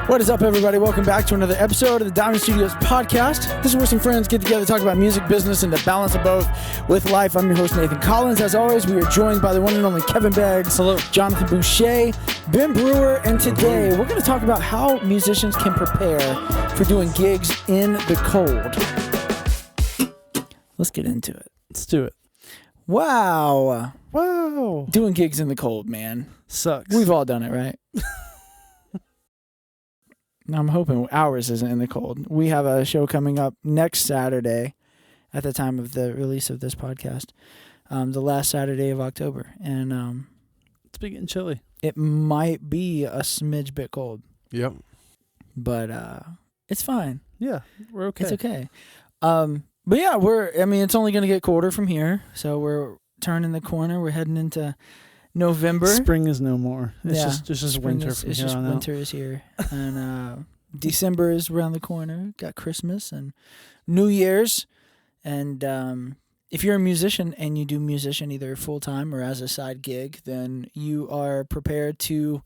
What is up, everybody? Welcome back to another episode of the Diamond Studios podcast. This is where some friends get together, talk about music, business, and the balance of both with life. I'm your host, Nathan Collins. As always, we are joined by the one and only Kevin Beggs, hello, Jonathan Boucher, Ben Brewer, and today we're going to talk about how musicians can prepare for doing gigs in the cold. Let's get into it. Let's do it. Wow. Wow. Doing gigs in the cold, man. Sucks. We've all done it, right? I'm hoping ours isn't in the cold. We have a show coming up next Saturday at the time of the release of this podcast, the last Saturday of October. And it's been getting chilly. It might be a smidge bit cold. Yep. But it's fine. Yeah, we're okay. It's okay. But yeah, it's only going to get colder from here. So we're turning the corner. We're heading into November. Spring is no more. It's Yeah. just winter from here on out. Winter is here. And December is around the corner. Got Christmas and New Year's. And if you're a musician and you do musician either full-time or as a side gig, then you are prepared to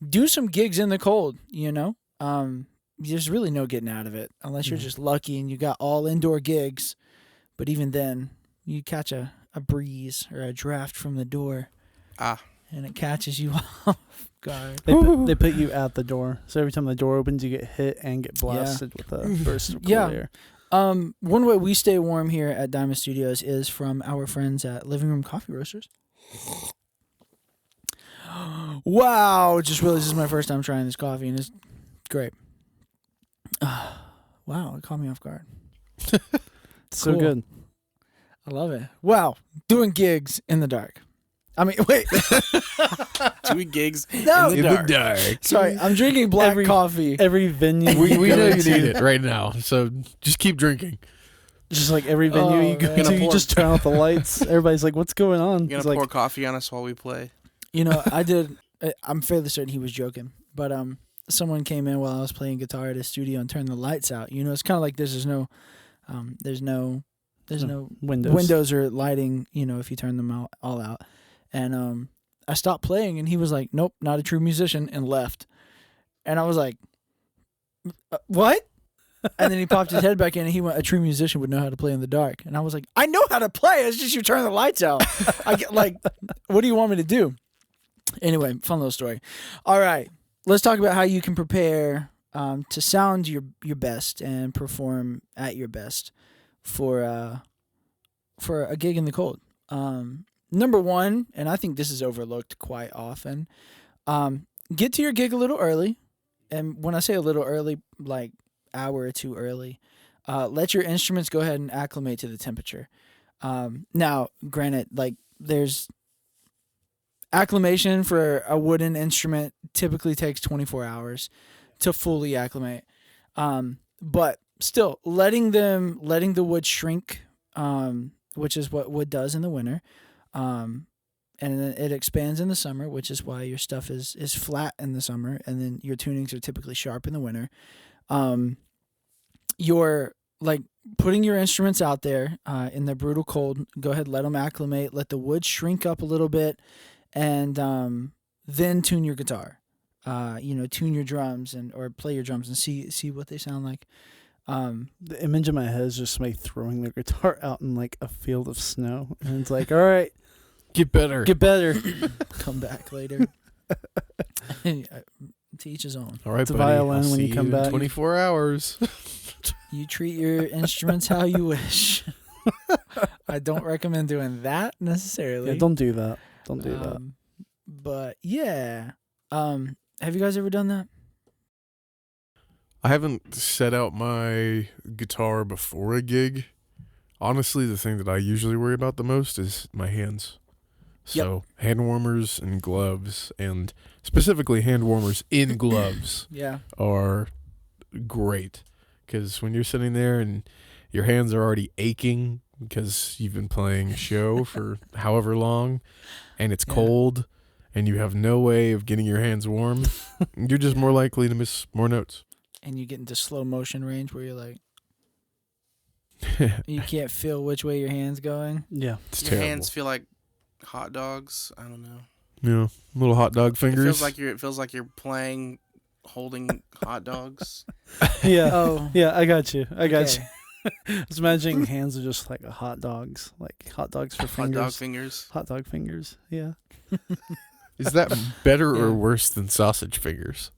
do some gigs in the cold, you know? There's really no getting out of it unless you're just lucky and you got all indoor gigs. But even then, you catch a breeze or a draft from the door. And it catches you off guard. They put you at the door. So every time the door opens, you get hit and get blasted with a burst of cool air. One way we stay warm here at Diamond Studios is from our friends at Living Room Coffee Roasters. Wow. Just realized this is my first time trying this coffee, and it's great. Wow. It caught me off guard. So good. I love it. Wow. Doing gigs in the dark. I mean, wait. Doing gigs in the dark. Sorry, I'm drinking black coffee. Every venue. We know you need it right now, so just keep drinking. Just like every venue you go to, you just turn out the lights. Everybody's like, what's going on? You're going to pour coffee on us while we play? You know, I'm fairly certain he was joking, but someone came in while I was playing guitar at a studio and turned the lights out. You know, it's kind of like there's no windows or lighting, you know, if you turn them all out. And I stopped playing, and he was like, nope, not a true musician, and left. And I was like, what? And then he popped his head back in, and he went, a true musician would know how to play in the dark. And I was like, I know how to play. It's just you turn the lights out. What do you want me to do? Anyway, fun little story. All right, let's talk about how you can prepare to sound your best and perform at your best for a gig in the cold. Number one, and I think this is overlooked quite often, get to your gig a little early. And when I say a little early, like hour or two early, let your instruments go ahead and acclimate to the temperature. Now, granted, like there's acclimation for a wooden instrument typically takes 24 hours to fully acclimate. But still, letting the wood shrink, which is what wood does in the winter. And then it expands in the summer, which is why your stuff is flat in the summer, and then your tunings are typically sharp in the winter. You're like putting your instruments out there in the brutal cold. Go ahead, let them acclimate, let the wood shrink up a little bit, and then tune your guitar. Tune your drums or play your drums and see what they sound like. The image in my head is just somebody throwing their guitar out in like a field of snow, and it's like, all right, get better. Come back later. To each his own. All right, it's a buddy. violin I'll when see you come back. 24 hours. You treat your instruments how you wish. I don't recommend doing that necessarily. Yeah, don't do that. Don't do that. But yeah, have you guys ever done that? I haven't set out my guitar before a gig. Honestly, the thing that I usually worry about the most is my hands. So hand warmers and gloves, and specifically hand warmers in gloves are great. Because when you're sitting there and your hands are already aching because you've been playing a show for however long, and it's cold, and you have no way of getting your hands warm, you're just more likely to miss more notes. And you get into slow motion range where you're like, you can't feel which way your hand's going. Yeah. It's your terrible. hands feel like hot dogs. I don't know. Yeah, little hot dog fingers. It feels like you're playing holding hot dogs. Yeah. Oh, Yeah, I got you. I got okay. you. I was imagining hands are just like hot dogs for Hot dog fingers. fingers. Hot dog fingers. Yeah. Is that better Yeah. or worse than sausage fingers?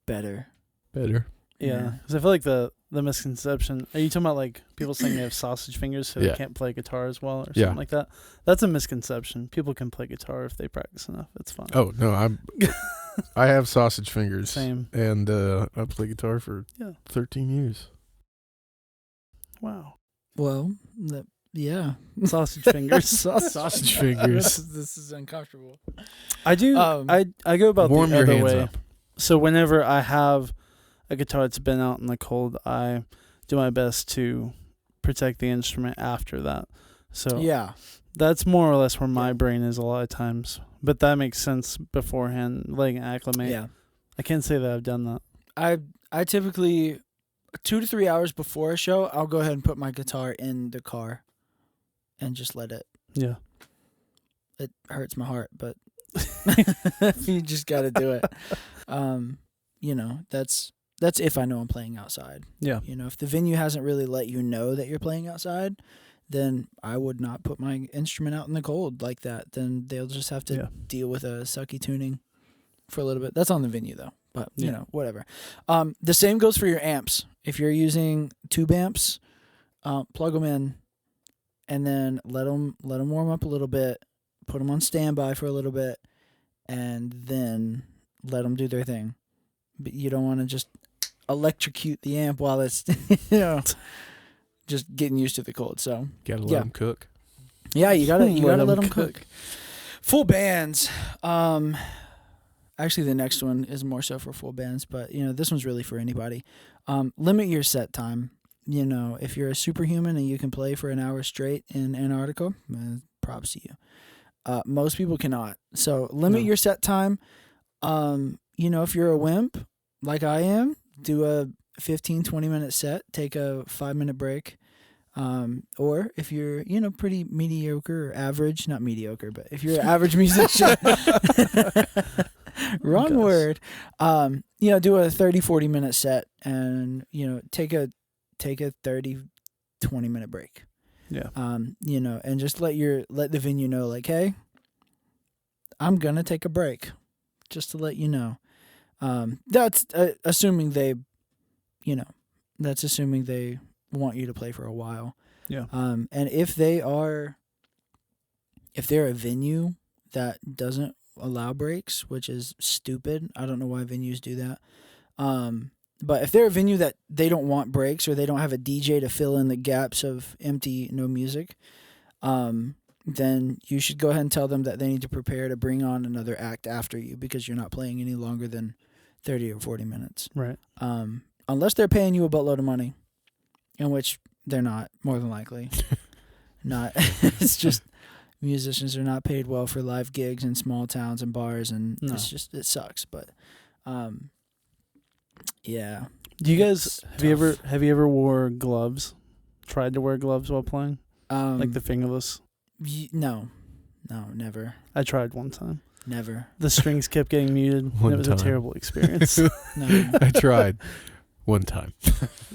Better. Better. Yeah. Yeah. Because I feel like the misconception. Are you talking about like people saying they have sausage fingers so Yeah. they can't play guitar as well or Yeah. something like that? That's a misconception. People can play guitar if they practice enough. It's fine. Oh no, I have sausage fingers. Same. And I play guitar for Yeah. 13 years. Wow. Well, yeah. Sausage fingers. Sausage fingers. This is uncomfortable. I do. I go about Warm the your other hands way. up. So whenever I have a guitar that's been out in the cold, I do my best to protect the instrument after that. So Yeah. that's more or less where my brain is a lot of times. But that makes sense beforehand, letting it acclimate. Yeah. I can't say that I've done that. I typically 2 to 3 hours before a show, I'll go ahead and put my guitar in the car and just let it. Yeah. It hurts my heart, but you just got to do it. You know, that's if I know I'm playing outside. Yeah. You know, if the venue hasn't really let you know that you're playing outside, then I would not put my instrument out in the cold like that. Then they'll just have to Yeah. deal with a sucky tuning for a little bit. That's on the venue though, but you Yeah. know, whatever. The same goes for your amps. If you're using tube amps, plug them in and then let them warm up a little bit, put them on standby for a little bit, and then let them do their thing. But you don't want to just electrocute the amp while it's, you know, just getting used to the cold. So Gotta let Yeah. them cook. yeah, you gotta Let 'em let them cook. Full bands. Actually, the next one is more so for full bands, but you know this one's really for anybody. Limit your set time. You know, if you're a superhuman and you can play for an hour straight in Antarctica, props to you. Most people cannot. So limit No. your set time. You know, if you're a wimp like I am, do a 15, 20-minute set, take a 5-minute break. Or if you're, you know, pretty mediocre or average, not mediocre, but if you're an average musician, wrong Gosh. word, you know, do a 30, 40-minute set and, you know, take a 30, 20-minute break. Yeah. You know, and just let the venue know, like, hey, I'm going to take a break, just to let you know. That's assuming they, you know, that's assuming they want you to play for a while. Yeah. And if they're a venue that doesn't allow breaks, which is stupid. I don't know why venues do that. But if they're a venue that they don't want breaks or they don't have a DJ to fill in the gaps of empty, no music, then you should go ahead and tell them that they need to prepare to bring on another act after you because you're not playing any longer than 30 or 40 minutes. Right. Unless they're paying you a buttload of money, in which they're not, more than likely. Not. It's just musicians are not paid well for live gigs in small towns and bars, and No. it sucks. But, yeah. Do you guys It's have you ever wore gloves? Tried to wear gloves while playing, like the fingerless? No, never, I tried one time. never. The strings kept getting muted. One and it was time. a terrible experience. No. I tried one time.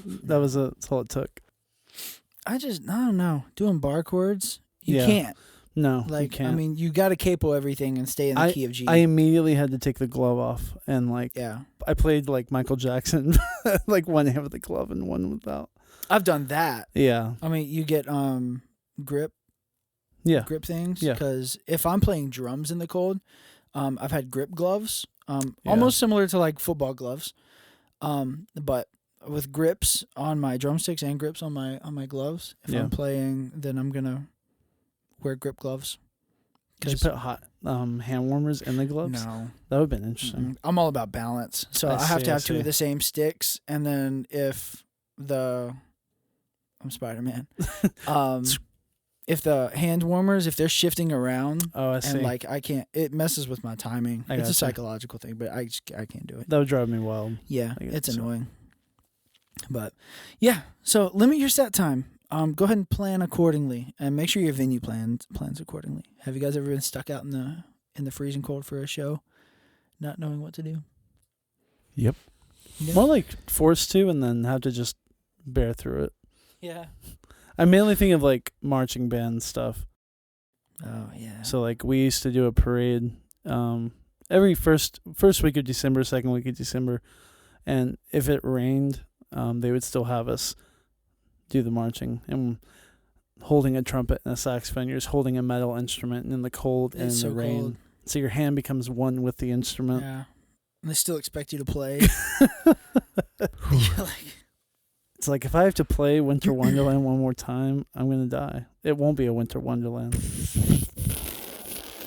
That's all it took. I don't know. Doing bar chords, you Yeah. can't. No, you Like, can't. I mean, you got to capo everything and stay in the key of G. I immediately had to take the glove off, and like Yeah. I played like Michael Jackson, like one hand with the glove and one without. I've done that. Yeah, I mean, you get grip yeah, grip things. Yeah. Because if I'm playing drums in the cold, I've had grip gloves, Yeah. almost similar to like football gloves, but with grips on my drumsticks and grips on my gloves. If Yeah. I'm playing, then I'm gonna wear grip gloves. Did you put hot hand warmers in the gloves? No, That would have been interesting. I'm all about balance, so I I have see, to I have two see. of the same sticks, and then if I'm Spider-Man. If the hand warmers, if they're shifting around, Oh, I see. and like I can't, it messes with my timing. I It's a gotcha. psychological thing, but I can't do it. That would drive me wild. Yeah, I get it's it, so. annoying. But yeah, so limit your set time. Go ahead and plan accordingly, and make sure your venue plans accordingly. Have you guys ever been stuck out in the freezing cold for a show, not knowing what to do? Yep. Yeah. More like forced to, and then have to just bear through it. Yeah. I mainly think of like marching band stuff. Oh yeah. So like we used to do a parade every first week of December, second week of December, and if it rained, they would still have us do the marching and holding a trumpet and a saxophone. You're just holding a metal instrument in the cold and It's in so the rain. cold. So your hand becomes one with the instrument. Yeah. And they still expect you to play. Like, It's like if I have to play Winter Wonderland one more time, I'm gonna die. It won't be a Winter Wonderland.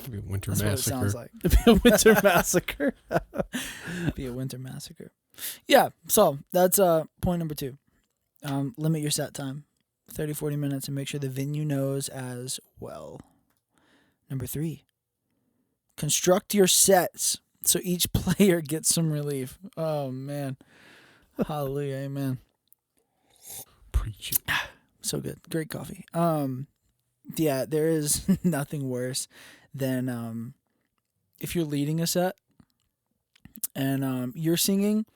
Maybe a winter that's what it massacre. sounds like. It'll be a Winter Massacre. Be a winter massacre. Yeah. So that's point number 2. Limit your set time, 30, 40 minutes, and make sure the venue knows as well. Number 3, construct your sets so each player gets some relief. Oh man. Hallelujah. Amen. Preach it. So good. Great coffee. Yeah, there is nothing worse than if you're leading a set and you're singing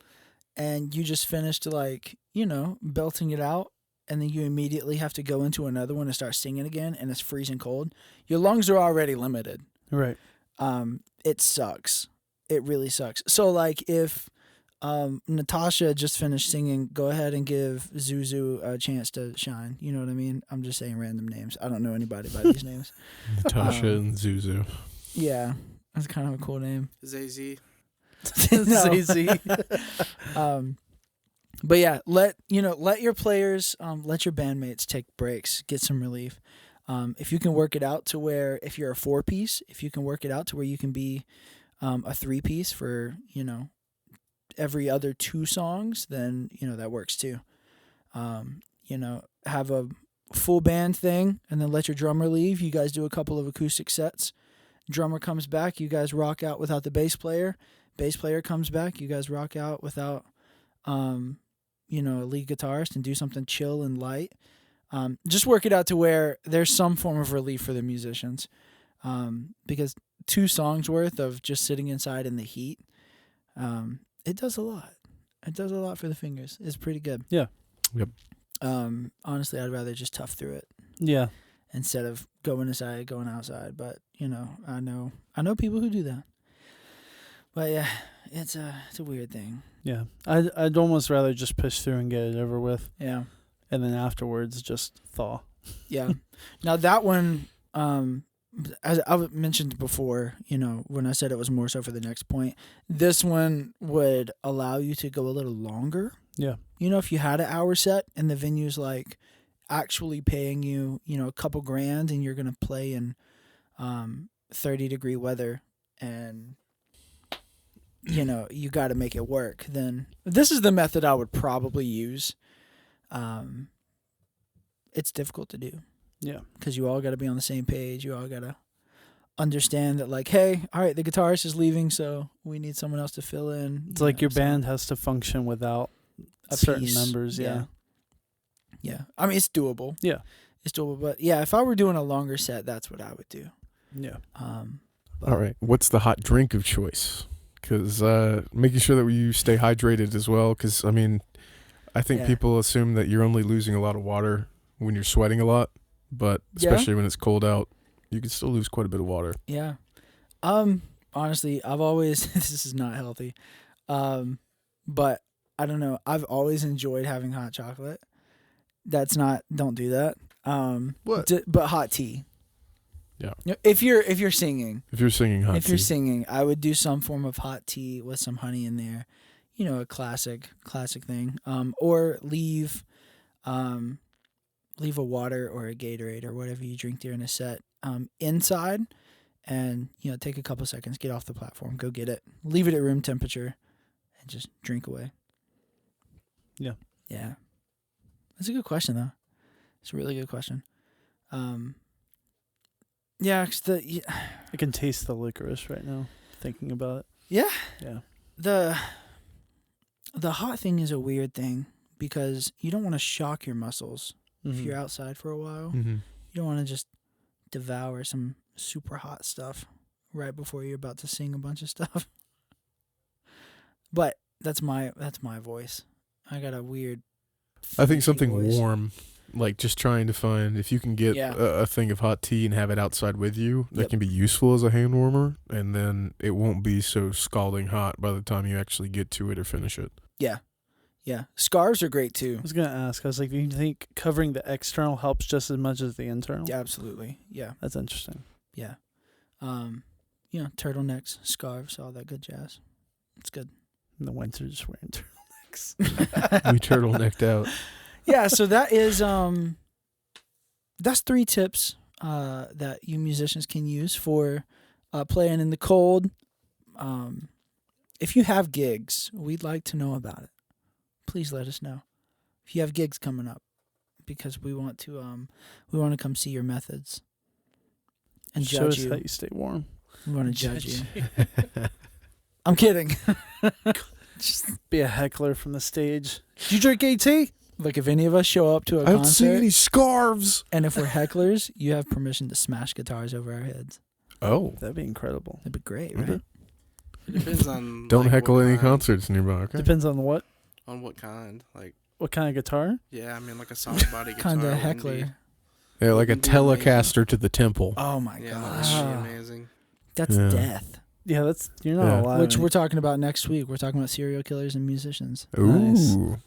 and you just finished like, belting it out, and then you immediately have to go into another one and start singing again, and it's freezing cold. Your lungs are already limited. Right. It sucks. It really sucks. So like if Natasha just finished singing, go ahead and give Zuzu a chance to shine. You know what I mean? I'm just saying random names. I don't know anybody by these names. Natasha and Zuzu. Yeah, that's kind of a cool name. Zay-Z. ZZ. But yeah, let your players, let your bandmates take breaks, get some relief. If you can work it out to where, if you're a 4-piece, if you can work it out to where you can be a 3-piece for, every other 2 songs, then, that works too. Have a full band thing and then let your drummer leave. You guys do a couple of acoustic sets. Drummer comes back. You guys rock out without the bass player. Bass player comes back. You guys rock out without, a lead guitarist and do something chill and light. Just work it out to where there's some form of relief for the musicians. Because 2 songs worth of just sitting inside in the heat, it does a lot. It does a lot for the fingers. It's pretty good. Yeah. Yep. Honestly, I'd rather just tough through it Yeah. instead of going inside, going outside. But I know people who do that. But yeah, it's a weird thing. Yeah. I'd almost rather just push through and get it over with, Yeah. and then afterwards just thaw. Yeah. Now that one, as I mentioned before, when I said it was more so for the next point, this one would allow you to go a little longer. Yeah. If you had an hour set and the venue's like actually paying you, a couple grand, and you're going to play in 30-degree weather, and you got to make it work, then this is the method I would probably use. It's difficult to do. Yeah. Because you all got to be on the same page. You all got to understand that, like, hey, all right, the guitarist is leaving, so we need someone else to fill in. It's like your band has to function without a certain piece. members. Yeah. Yeah. I mean, it's doable. Yeah. It's doable. But yeah, if I were doing a longer set, that's what I would do. Yeah. All right. What's the hot drink of choice? Because making sure that you stay hydrated as well. Because, I mean, I think Yeah. people assume that you're only losing a lot of water when you're sweating a lot. But especially when it's cold out, you can still lose quite a bit of water. Yeah. Honestly, I've always, this is not healthy. But I don't know. I've always enjoyed having hot chocolate. Don't do that. What? But hot tea. Yeah. If you're singing. If you're singing hot If you're tea. singing, I would do some form of hot tea with some honey in there. A classic thing. Or leave a water or a Gatorade or whatever you drink during a set inside, and take a couple seconds, get off the platform, go get it, leave it at room temperature, and just drink away. Yeah. Yeah. That's a good question though. It's a really good question. Yeah, 'cause I can taste the licorice right now, thinking about it. yeah. Yeah. The hot thing is a weird thing because you don't want to shock your muscles if you're outside for a while. Mm-hmm. You don't want to just devour some super hot stuff right before you're about to sing a bunch of stuff. But That's my voice. I got a weird. I think freaky something voice. warm, like just trying to find if you can get Yeah. a thing of hot tea and have it outside with you, that Yep. can be useful as a hand warmer, and then it won't be so scalding hot by the time you actually get to it or finish it. Yeah. Scarves are great too. I was gonna ask. I was like, do you think covering the external helps just as much as the internal? Yeah, absolutely. Yeah. That's interesting. Yeah. Turtlenecks, scarves, all that good jazz. It's good. In the winter, just wearing turtlenecks. We turtlenecked out. Yeah, so that is that's 3 tips that you musicians can use for playing in the cold. If you have gigs, we'd like to know about it. Please let us know if you have gigs coming up, because we want to come see your methods and Show judge us you. how you stay warm. We want to judge you. I'm kidding. Just be a heckler from the stage. Did you drink AT? Look, if any of us show up to a I don't see concert any scarves. and if we're hecklers, you have permission to smash guitars over our heads. Oh, That'd be incredible. That'd be great, Okay. right? It depends on. don't like, heckle what any kind- concerts nearby. Okay. Depends on what On what kind? Like, kind of guitar. yeah, I mean, like a solid body guitar. Kind of would be- heckler. Yeah, like a Wouldn't be amazing. Telecaster to the temple. Oh my Yeah, that would gosh. be amazing. That's Yeah. death. Yeah, that's you're not Yeah. allowed. Which we're talking about next week. We're talking about serial killers and musicians. Nice. Ooh,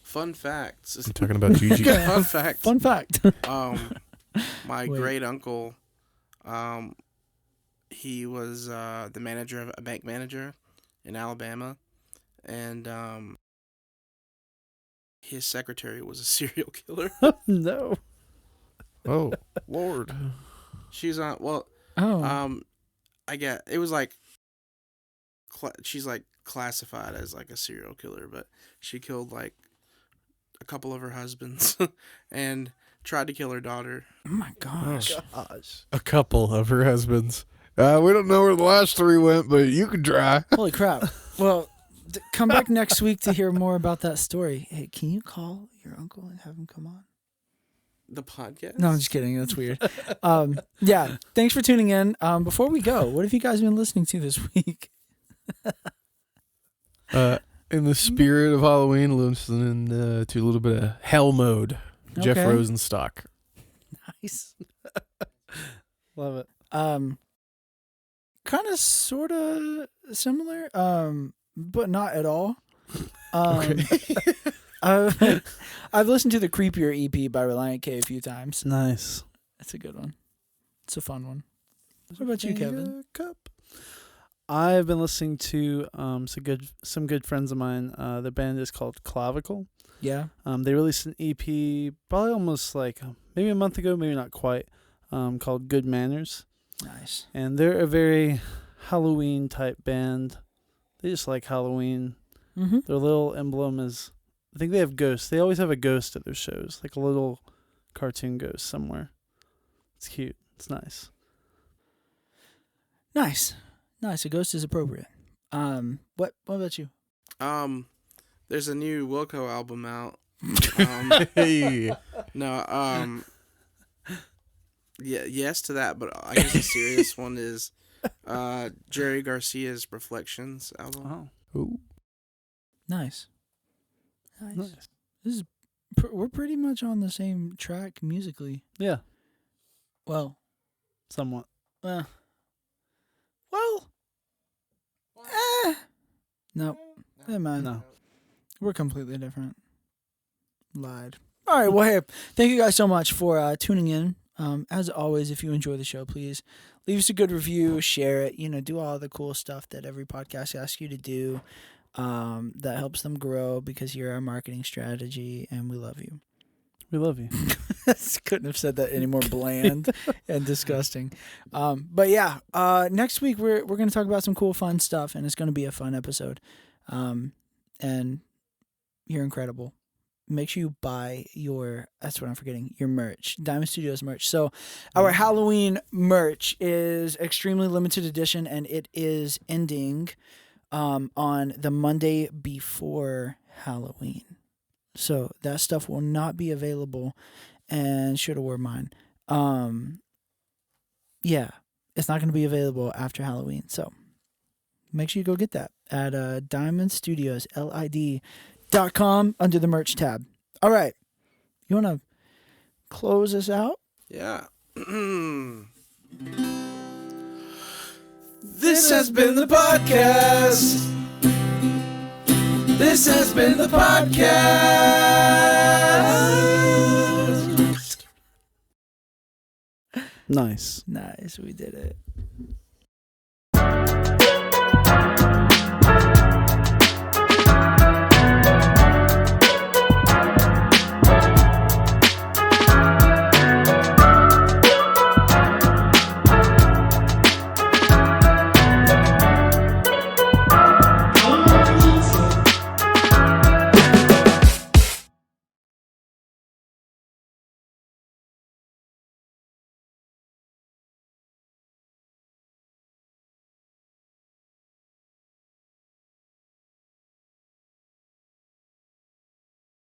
Fun facts. I'm talking about Gigi. Fun fact. Fun fact. My Wait. great uncle, he was the manager of a bank manager in Alabama, and his secretary was a serial killer. No. Oh, Lord. She's on. Well, Oh. I get it was like she's like classified as like a serial killer, but she killed like a couple of her husbands and tried to kill her daughter. Oh my gosh. Gosh. A couple of her husbands. We don't know where the last 3 went, but you can try. Holy crap. Well, come back next week to hear more about that story. Hey, can you call your uncle and have him come on? The podcast? No, I'm just kidding. That's weird. Yeah. Thanks for tuning in. Before we go, what have you guys been listening to this week? In the spirit of Halloween, listening to a little bit of Hell Mode. Jeff Okay. Rosenstock. Nice. Love it. Kind of, sort of similar, but not at all. I've listened to the Creepier EP by Reliant K a few times. Nice. It's a good one. It's a fun one. What about you, Kevin? Cup. I've been listening to some good friends of mine. The band is called Clavicle. Yeah. They released an EP probably almost like maybe a month ago, maybe not quite, called Good Manners. Nice. And they're a very Halloween type band. They just like Halloween. Mm-hmm. Their little emblem is, I think they have ghosts. They always have a ghost at their shows, like a little cartoon ghost somewhere. It's cute. It's nice. Nice. A ghost is appropriate. What about you? There's a new Wilco album out. Hey. No, yeah, yes to that, but I guess the serious one is Jerry Garcia's Reflections album. Oh, Ooh. Nice. nice. This is we're pretty much on the same track musically. Yeah, Well, somewhat. no. Never mind. No. We're completely different. Lied. All right. Well, hey, thank you guys so much for tuning in. As always, if you enjoy the show, please leave us a good review, share it, do all the cool stuff that every podcast asks you to do. That helps them grow because you're our marketing strategy and we love you. We love you. Couldn't have said that any more bland and disgusting. But yeah, next week we're going to talk about some cool, fun stuff, and it's going to be a fun episode. And you're incredible. Make sure you buy your merch, Diamond Studios merch. So our Halloween merch is extremely limited edition, and it is ending on the Monday before Halloween. So that stuff will not be available, and should have wore mine. Yeah, it's not going to be available after Halloween. So make sure you go get that. at Diamond Studios, LID.com under the merch tab. All right. You want to close us out? Yeah. This has been the podcast. This has been the podcast. Nice. Nice. We did it.